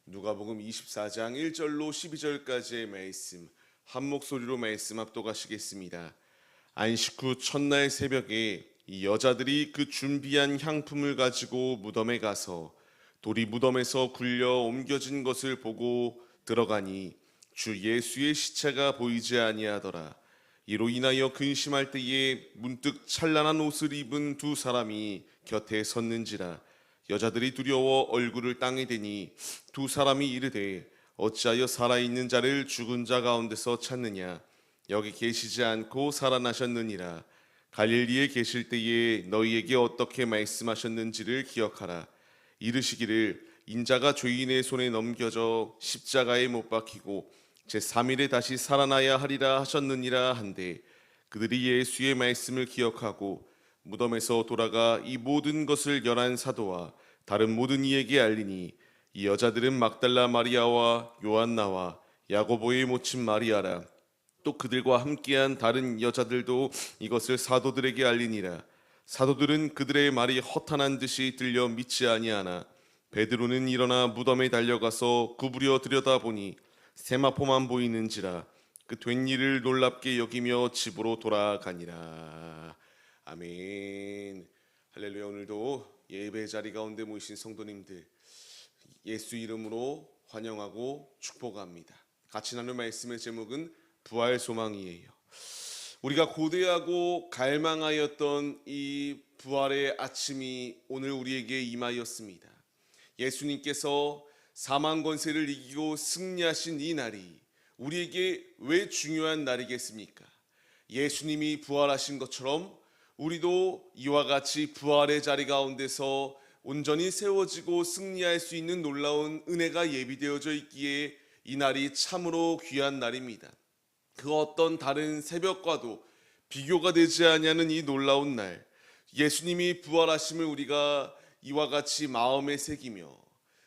누가복음 24장 1절로 12절까지의 말씀 한 목소리로 말씀 합독하시겠습니다. 안식 후 첫날 새벽에 이 여자들이 그 준비한 향품을 가지고 무덤에 가서 돌이 무덤에서 굴려 옮겨진 것을 보고 들어가니 주 예수의 시체가 보이지 아니하더라. 이로 인하여 근심할 때에 문득 찬란한 옷을 입은 두 사람이 곁에 섰는지라. 여자들이 두려워 얼굴을 땅에 대니 두 사람이 이르되 어찌하여 살아있는 자를 죽은 자 가운데서 찾느냐. 여기 계시지 않고 살아나셨느니라. 갈릴리에 계실 때에 너희에게 어떻게 말씀하셨는지를 기억하라. 이르시기를 인자가 죄인의 손에 넘겨져 십자가에 못 박히고 제3일에 다시 살아나야 하리라 하셨느니라 한데, 그들이 예수의 말씀을 기억하고 무덤에서 돌아가 이 모든 것을 열한 사도와 다른 모든 이에게 알리니, 이 여자들은 막달라 마리아와 요한나와 야고보의 모친 마리아라. 또 그들과 함께한 다른 여자들도 이것을 사도들에게 알리니라. 사도들은 그들의 말이 허탄한 듯이 들려 믿지 아니하나 베드로는 일어나 무덤에 달려가서 구부려 들여다보니 세마포만 보이는지라. 그 된 일을 놀랍게 여기며 집으로 돌아가니라. 아멘. 할렐루야. 오늘도 예배 자리 가운데 모이신 성도님들 예수 이름으로 환영하고 축복합니다. 같이 나눌 말씀의 제목은 부활 소망이에요. 우리가 고대하고 갈망하였던 이 부활의 아침이 오늘 우리에게 임하였습니다. 예수님께서 사망 권세를 이기고 승리하신 이 날이 우리에게 왜 중요한 날이겠습니까? 예수님이 부활하신 것처럼 우리도 이와 같이 부활의 자리 가운데서 온전히 세워지고 승리할 수 있는 놀라운 은혜가 예비되어져 있기에 이 날이 참으로 귀한 날입니다. 그 어떤 다른 새벽과도 비교가 되지 아니하는 이 놀라운 날, 예수님이 부활하심을 우리가 이와 같이 마음에 새기며,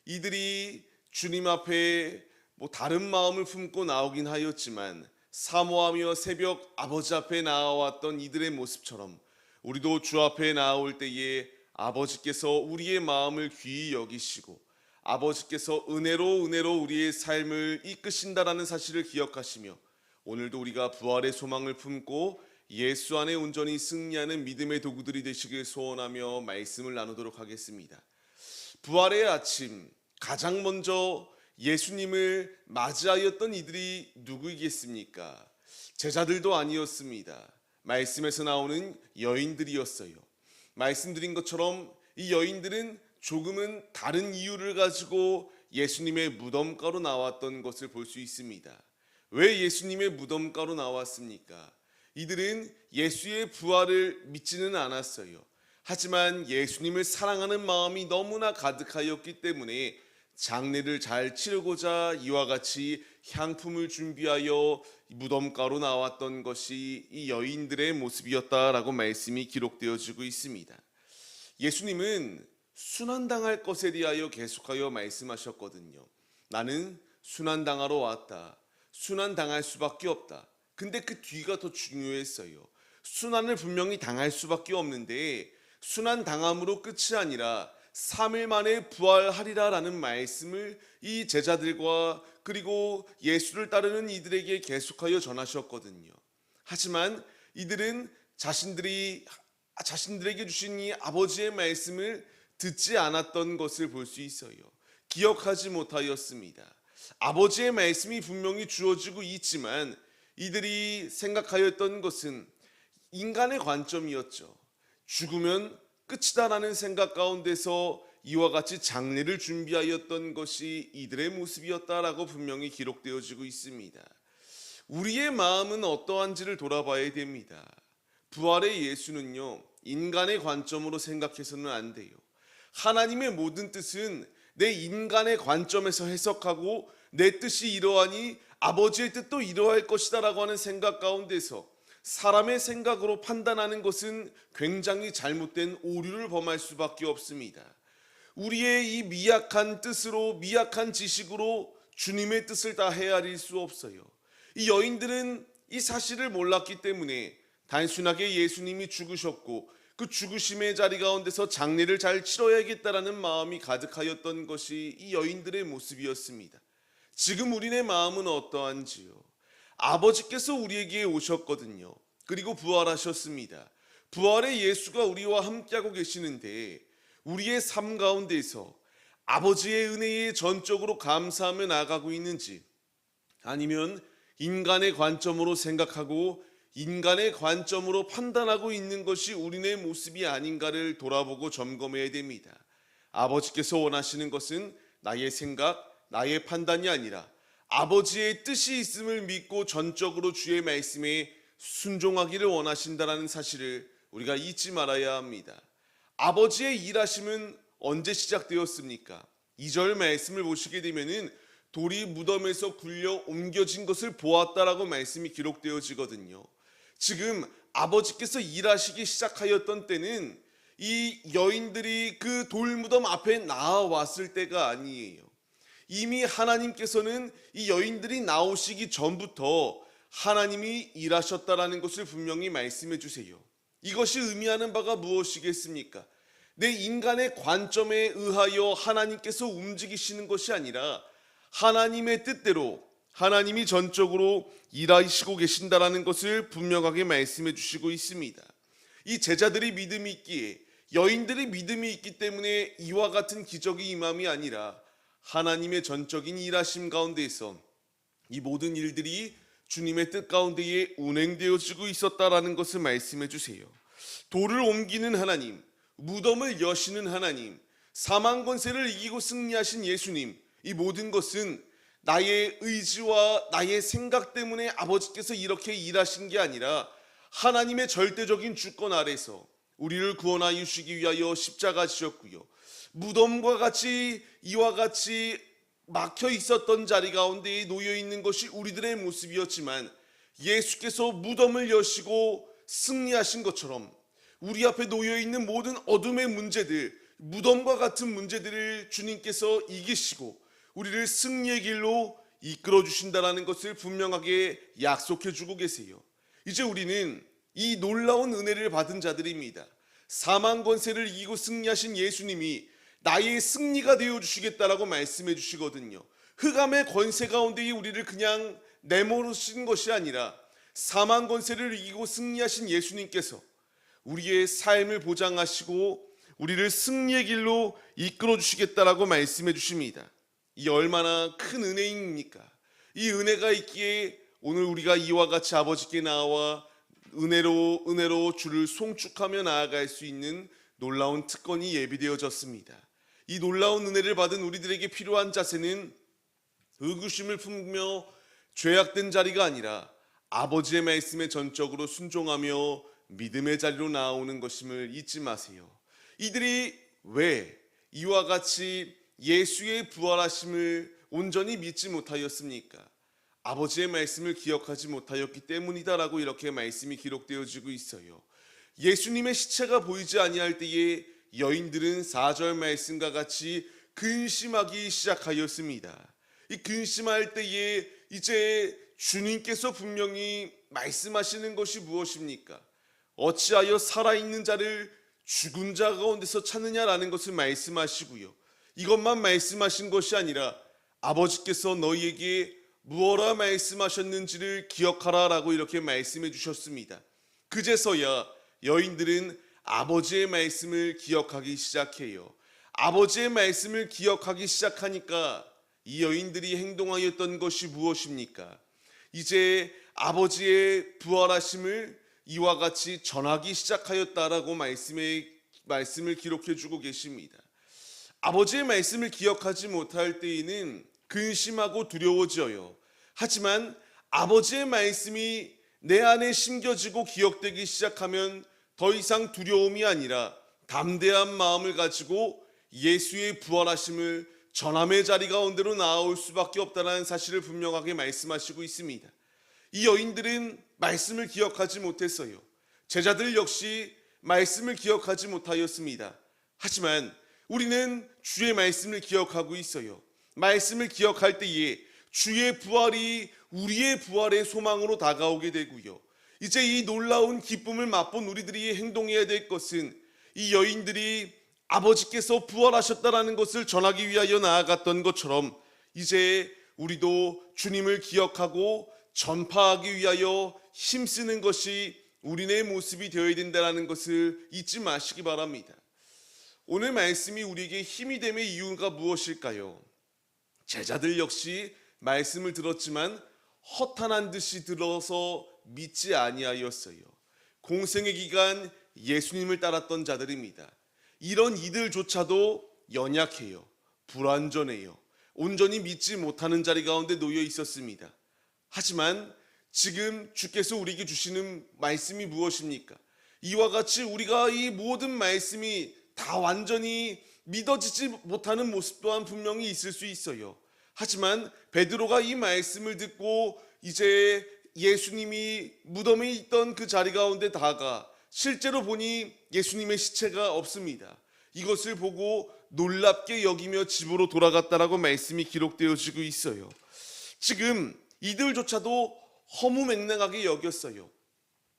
이들이 주님 앞에 다른 마음을 품고 나오긴 하였지만 사모하며 새벽 아버지 앞에 나아왔던 이들의 모습처럼 우리도 주 앞에 나아올 때에 아버지께서 우리의 마음을 귀히 여기시고 아버지께서 은혜로 우리의 삶을 이끄신다라는 사실을 기억하시며, 오늘도 우리가 부활의 소망을 품고 예수 안에 온전히 승리하는 믿음의 도구들이 되시길 소원하며 말씀을 나누도록 하겠습니다. 부활의 아침, 가장 먼저 예수님을 맞이하였던 이들이 누구이겠습니까? 제자들도 아니었습니다. 말씀에서 나오는 여인들이었어요. 말씀드린 것처럼 이 여인들은 조금은 다른 이유를 가지고 예수님의 무덤가로 나왔던 것을 볼 수 있습니다. 왜 예수님의 무덤가로 나왔습니까? 이들은 예수의 부활을 믿지는 않았어요. 하지만 예수님을 사랑하는 마음이 너무나 가득하였기 때문에 장례를 잘 치르고자 이와 같이 향품을 준비하여 무덤가로 나왔던 것이 이 여인들의 모습이었다라고 말씀이 기록되어지고 있습니다. 예수님은 순환당할 것에 대하여 계속하여 말씀하셨거든요. 나는 순환당하러 왔다. 순환당할 수밖에 없다. 근데 그 뒤가 더 중요했어요. 순환을 분명히 당할 수밖에 없는데 순환당함으로 끝이 아니라 3일 만에 부활하리라라는 말씀을 이 제자들과 그리고 예수를 따르는 이들에게 계속하여 전하셨거든요. 하지만 이들은 자신들에게 주신 이 아버지의 말씀을 듣지 않았던 것을 볼 수 있어요. 기억하지 못하였습니다. 아버지의 말씀이 분명히 주어지고 있지만 이들이 생각하였던 것은 인간의 관점이었죠. 죽으면 끝이다라는 생각 가운데서 이와 같이 장례를 준비하였던 것이 이들의 모습이었다라고 분명히 기록되어지고 있습니다. 우리의 마음은 어떠한지를 돌아봐야 됩니다. 부활의 예수는요, 인간의 관점으로 생각해서는 안 돼요. 하나님의 모든 뜻은 내 인간의 관점에서 해석하고 내 뜻이 이러하니 아버지의 뜻도 이러할 것이다 라고 하는 생각 가운데서 사람의 생각으로 판단하는 것은 굉장히 잘못된 오류를 범할 수밖에 없습니다. 우리의 이 미약한 뜻으로, 미약한 지식으로 주님의 뜻을 다 헤아릴 수 없어요. 이 여인들은 이 사실을 몰랐기 때문에 단순하게 예수님이 죽으셨고 그 죽으심의 자리 가운데서 장례를 잘 치러야겠다라는 마음이 가득하였던 것이 이 여인들의 모습이었습니다. 지금 우리네 마음은 어떠한지요? 아버지께서 우리에게 오셨거든요. 그리고 부활하셨습니다. 부활의 예수가 우리와 함께하고 계시는데 우리의 삶 가운데서 아버지의 은혜에 전적으로 감사하며 나아가고 있는지, 아니면 인간의 관점으로 생각하고 인간의 관점으로 판단하고 있는 것이 우리네 모습이 아닌가를 돌아보고 점검해야 됩니다. 아버지께서 원하시는 것은 나의 생각, 나의 판단이 아니라 아버지의 뜻이 있음을 믿고 전적으로 주의 말씀에 순종하기를 원하신다는 사실을 우리가 잊지 말아야 합니다. 아버지의 일하심은 언제 시작되었습니까? 2절 말씀을 보시게 되면은 돌이 무덤에서 굴려 옮겨진 것을 보았다라고 말씀이 기록되어지거든요. 지금 아버지께서 일하시기 시작하였던 때는 이 여인들이 그 돌무덤 앞에 나와왔을 때가 아니에요. 이미 하나님께서는 이 여인들이 나오시기 전부터 하나님이 일하셨다라는 것을 분명히 말씀해 주세요. 이것이 의미하는 바가 무엇이겠습니까? 내 인간의 관점에 의하여 하나님께서 움직이시는 것이 아니라 하나님의 뜻대로 하나님이 전적으로 일하시고 계신다라는 것을 분명하게 말씀해 주시고 있습니다. 이 제자들이 믿음이 있기에, 여인들이 믿음이 있기 때문에 이와 같은 기적이 임함이 아니라 하나님의 전적인 일하심 가운데에서 이 모든 일들이 주님의 뜻 가운데에 운행되어지고 있었다라는 것을 말씀해 주세요. 돌을 옮기는 하나님, 무덤을 여시는 하나님, 사망 권세를 이기고 승리하신 예수님, 이 모든 것은 나의 의지와 나의 생각 때문에 아버지께서 이렇게 일하신 게 아니라 하나님의 절대적인 주권 아래서 우리를 구원하여 주시기 위하여 십자가 지셨고요. 무덤과 같이 이와 같이 막혀 있었던 자리 가운데 놓여 있는 것이 우리들의 모습이었지만 예수께서 무덤을 여시고 승리하신 것처럼 우리 앞에 놓여 있는 모든 어둠의 문제들, 무덤과 같은 문제들을 주님께서 이기시고 우리를 승리의 길로 이끌어 주신다라는 것을 분명하게 약속해 주고 계세요. 이제 우리는 이 놀라운 은혜를 받은 자들입니다. 사망 권세를 이기고 승리하신 예수님이 나의 승리가 되어 주시겠다라고 말씀해 주시거든요. 흑암의 권세 가운데에 우리를 그냥 내모르신 것이 아니라 사망 권세를 이기고 승리하신 예수님께서 우리의 삶을 보장하시고 우리를 승리의 길로 이끌어 주시겠다라고 말씀해 주십니다. 이 얼마나 큰 은혜입니까? 이 은혜가 있기에 오늘 우리가 이와 같이 아버지께 나와 은혜로 주를 송축하며 나아갈 수 있는 놀라운 특권이 예비되어졌습니다. 이 놀라운 은혜를 받은 우리들에게 필요한 자세는 의구심을 품으며 죄악된 자리가 아니라 아버지의 말씀에 전적으로 순종하며 믿음의 자리로 나오는 것임을 잊지 마세요. 이들이 왜 이와 같이 예수의 부활하심을 온전히 믿지 못하였습니까? 아버지의 말씀을 기억하지 못하였기 때문이다라고 이렇게 말씀이 기록되어지고 있어요. 예수님의 시체가 보이지 아니할 때에 여인들은 4절 말씀과 같이 근심하기 시작하였습니다. 이 근심할 때에 이제 주님께서 분명히 말씀하시는 것이 무엇입니까? 어찌하여 살아있는 자를 죽은 자 가운데서 찾느냐라는 것을 말씀하시고요. 이것만 말씀하신 것이 아니라 아버지께서 너희에게 무엇라 말씀하셨는지를 기억하라라고 이렇게 말씀해 주셨습니다. 그제서야 여인들은 아버지의 말씀을 기억하기 시작해요. 아버지의 말씀을 기억하기 시작하니까 이 여인들이 행동하였던 것이 무엇입니까? 이제 아버지의 부활하심을 이와 같이 전하기 시작하였다라고 말씀을 기록해 주고 계십니다. 아버지의 말씀을 기억하지 못할 때에는 근심하고 두려워져요. 하지만 아버지의 말씀이 내 안에 심겨지고 기억되기 시작하면 더 이상 두려움이 아니라 담대한 마음을 가지고 예수의 부활하심을 전함의 자리 가운데로 나아올 수밖에 없다는 사실을 분명하게 말씀하시고 있습니다. 이 여인들은 말씀을 기억하지 못했어요. 제자들 역시 말씀을 기억하지 못하였습니다. 하지만 우리는 주의 말씀을 기억하고 있어요. 말씀을 기억할 때에 주의 부활이 우리의 부활의 소망으로 다가오게 되고요. 이제 이 놀라운 기쁨을 맛본 우리들이 행동해야 될 것은 이 여인들이 아버지께서 부활하셨다라는 것을 전하기 위하여 나아갔던 것처럼 이제 우리도 주님을 기억하고 전파하기 위하여 힘쓰는 것이 우리네 모습이 되어야 된다는 것을 잊지 마시기 바랍니다. 오늘 말씀이 우리에게 힘이 됨의 이유가 무엇일까요? 제자들 역시 말씀을 들었지만 허탄한 듯이 들어서 믿지 아니하였어요. 공생의 기간 예수님을 따랐던 자들입니다. 이런 이들조차도 연약해요. 불완전해요. 온전히 믿지 못하는 자리 가운데 놓여 있었습니다. 하지만 지금 주께서 우리에게 주시는 말씀이 무엇입니까? 이와 같이 우리가 이 모든 말씀이 다 완전히 믿어지지 못하는 모습 또한 분명히 있을 수 있어요. 하지만 베드로가 이 말씀을 듣고 이제 예수님이 무덤에 있던 그 자리 가운데 다가 실제로 보니 예수님의 시체가 없습니다. 이것을 보고 놀랍게 여기며 집으로 돌아갔다라고 말씀이 기록되어지고 있어요. 지금 이들조차도 허무맹랑하게 여겼어요.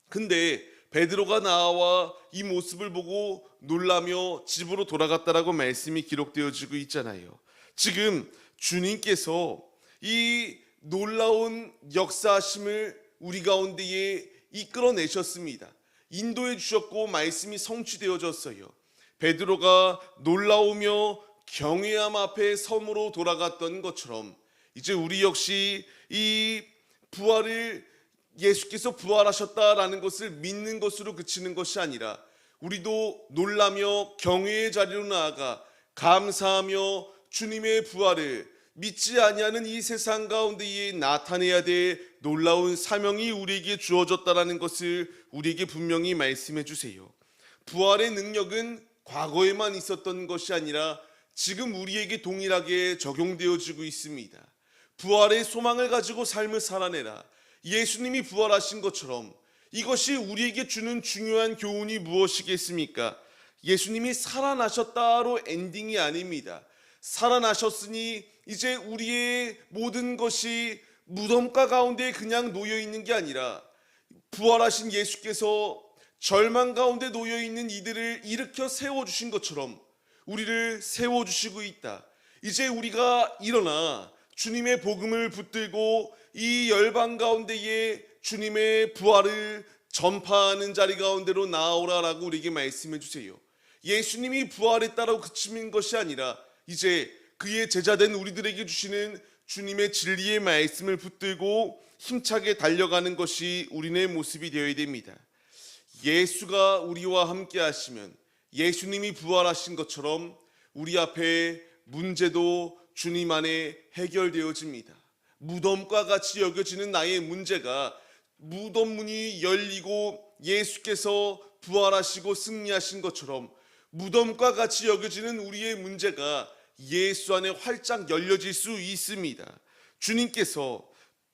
근데 베드로가 나와 이 모습을 보고 놀라며 집으로 돌아갔다라고 말씀이 기록되어지고 있잖아요. 지금 주님께서 이 놀라운 역사하심을 우리 가운데에 이끌어내셨습니다. 인도해 주셨고 말씀이 성취되어졌어요. 베드로가 놀라우며 경외함 앞에 섬으로 돌아갔던 것처럼 이제 우리 역시 이 부활을 예수께서 부활하셨다라는 것을 믿는 것으로 그치는 것이 아니라 우리도 놀라며 경외의 자리로 나아가 감사하며 주님의 부활을 믿지 아니하는 이 세상 가운데에 나타내야 될 놀라운 사명이 우리에게 주어졌다라는 것을 우리에게 분명히 말씀해 주세요. 부활의 능력은 과거에만 있었던 것이 아니라 지금 우리에게 동일하게 적용되어지고 있습니다. 부활의 소망을 가지고 삶을 살아내라. 예수님이 부활하신 것처럼 이것이 우리에게 주는 중요한 교훈이 무엇이겠습니까? 예수님이 살아나셨다로 엔딩이 아닙니다. 살아나셨으니 이제 우리의 모든 것이 무덤가 가운데 그냥 놓여 있는 게 아니라 부활하신 예수께서 절망 가운데 놓여 있는 이들을 일으켜 세워주신 것처럼 우리를 세워주시고 있다. 이제 우리가 일어나 주님의 복음을 붙들고 이 열방 가운데에 주님의 부활을 전파하는 자리 가운데로 나아오라라고 우리에게 말씀해 주세요. 예수님이 부활했다라고 그치는 것이 아니라 이제 그의 제자된 우리들에게 주시는 주님의 진리의 말씀을 붙들고 힘차게 달려가는 것이 우리네 모습이 되어야 됩니다. 예수가 우리와 함께 하시면 예수님이 부활하신 것처럼 우리 앞에 문제도 주님 안에 해결되어집니다. 무덤과 같이 여겨지는 나의 문제가 무덤 문이 열리고 예수께서 부활하시고 승리하신 것처럼 무덤과 같이 여겨지는 우리의 문제가 예수 안에 활짝 열려질 수 있습니다. 주님께서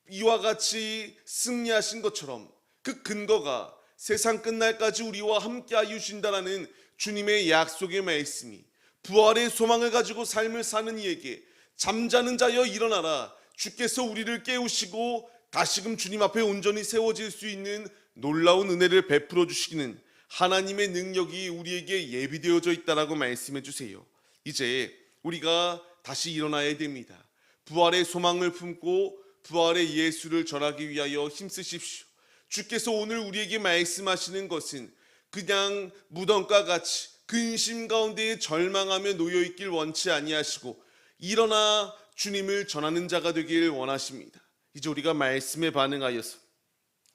이와 같이 승리하신 것처럼 그 근거가 세상 끝날까지 우리와 함께하여 주신다라는 주님의 약속의 말씀이 부활의 소망을 가지고 삶을 사는 이에게 잠자는 자여 일어나라. 주께서 우리를 깨우시고 다시금 주님 앞에 온전히 세워질 수 있는 놀라운 은혜를 베풀어 주시는 하나님의 능력이 우리에게 예비되어져 있다라고 말씀해 주세요. 이제 우리가 다시 일어나야 됩니다. 부활의 소망을 품고 부활의 예수를 전하기 위하여 힘쓰십시오. 주께서 오늘 우리에게 말씀하시는 것은 그냥 무덤과 같이 근심 가운데에 절망하며 놓여있길 원치 아니하시고 일어나 주님을 전하는 자가 되길 원하십니다. 이제 우리가 말씀에 반응하여서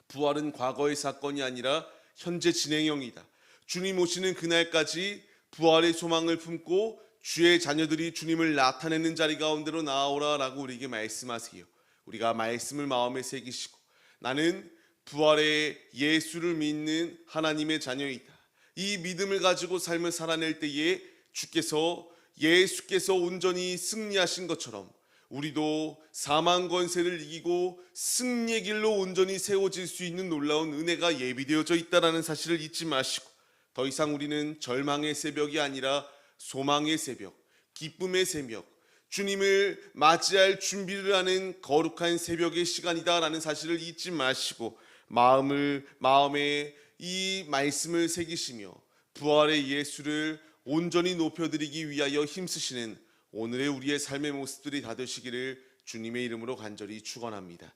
부활은 과거의 사건이 아니라 현재 진행형이다. 주님 오시는 그날까지 부활의 소망을 품고 주의 자녀들이 주님을 나타내는 자리 가운데로 나아오라라고 우리에게 말씀하세요. 우리가 말씀을 마음에 새기시고 나는 부활의 예수를 믿는 하나님의 자녀이다. 이 믿음을 가지고 삶을 살아낼 때에 예수께서 온전히 승리하신 것처럼 우리도 사망 권세를 이기고 승리의 길로 온전히 세워질 수 있는 놀라운 은혜가 예비되어져 있다는 사실을 잊지 마시고 더 이상 우리는 절망의 새벽이 아니라 소망의 새벽, 기쁨의 새벽, 주님을 맞이할 준비를 하는 거룩한 새벽의 시간이다라는 사실을 잊지 마시고 마음에 이 말씀을 새기시며 부활의 예수를 온전히 높여드리기 위하여 힘쓰시는 오늘의 우리의 삶의 모습들이 다 되시기를 주님의 이름으로 간절히 축원합니다.